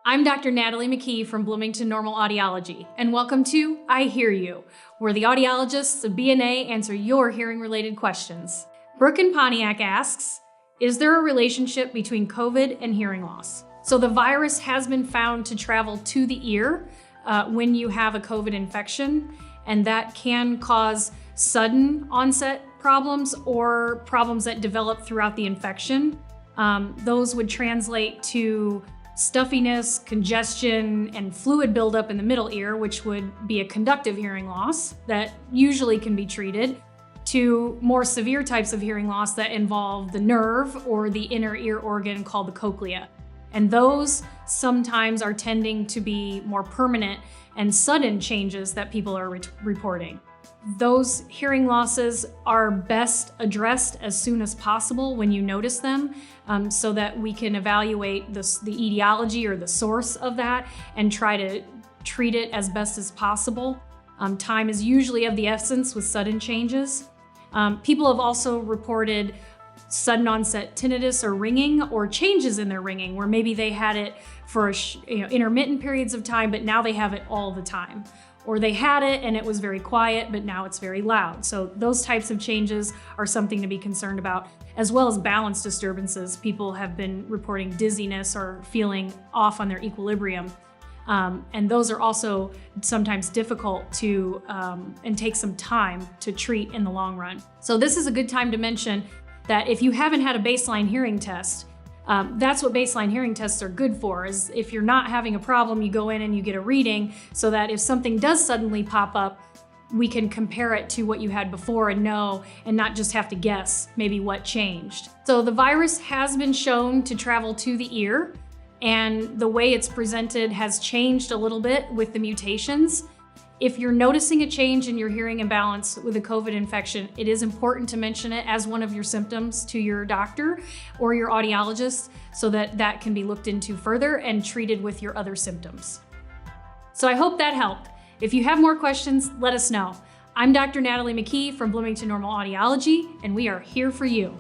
I'm Dr. Natalie McKee from Bloomington-Normal Audiology, and welcome to I Hear You, where the audiologists of BNA answer your hearing-related questions. Brooke in Pontiac asks, is there a relationship between COVID and hearing loss? So the virus has been found to travel to the ear when you have a COVID infection, and that can cause sudden onset problems or problems that develop throughout the infection. Those would translate to stuffiness, congestion, and fluid buildup in the middle ear, which would be a conductive hearing loss that usually can be treated, to more severe types of hearing loss that involve the nerve or the inner ear organ called the cochlea. And those sometimes are tending to be more permanent and sudden changes that people are reporting. Those hearing losses are best addressed as soon as possible when you notice them, so that we can evaluate the etiology or the source of that and try to treat it as best as possible. Time is usually of the essence with sudden changes. People have also reported sudden onset tinnitus or ringing, or changes in their ringing, where maybe they had it for intermittent periods of time, but now they have it all the time. Or they had it and it was very quiet, but now it's very loud. So those types of changes are something to be concerned about, as well as balance disturbances. People have been reporting dizziness or feeling off on their equilibrium. And those are also sometimes difficult to, and take some time to treat in the long run. So this is a good time to mention that if you haven't had a baseline hearing test, that's what baseline hearing tests are good for, is if you're not having a problem, you go in and you get a reading so that if something does suddenly pop up, we can compare it to what you had before and know, and not just have to guess maybe what changed. So the virus has been shown to travel to the ear, and the way it's presented has changed a little bit with the mutations. If you're noticing a change in your hearing imbalance with a COVID infection, it is important to mention it as one of your symptoms to your doctor or your audiologist so that that can be looked into further and treated with your other symptoms. So I hope that helped. If you have more questions, let us know. I'm Dr. Natalie McKee from Bloomington-Normal Audiology, and we are here for you.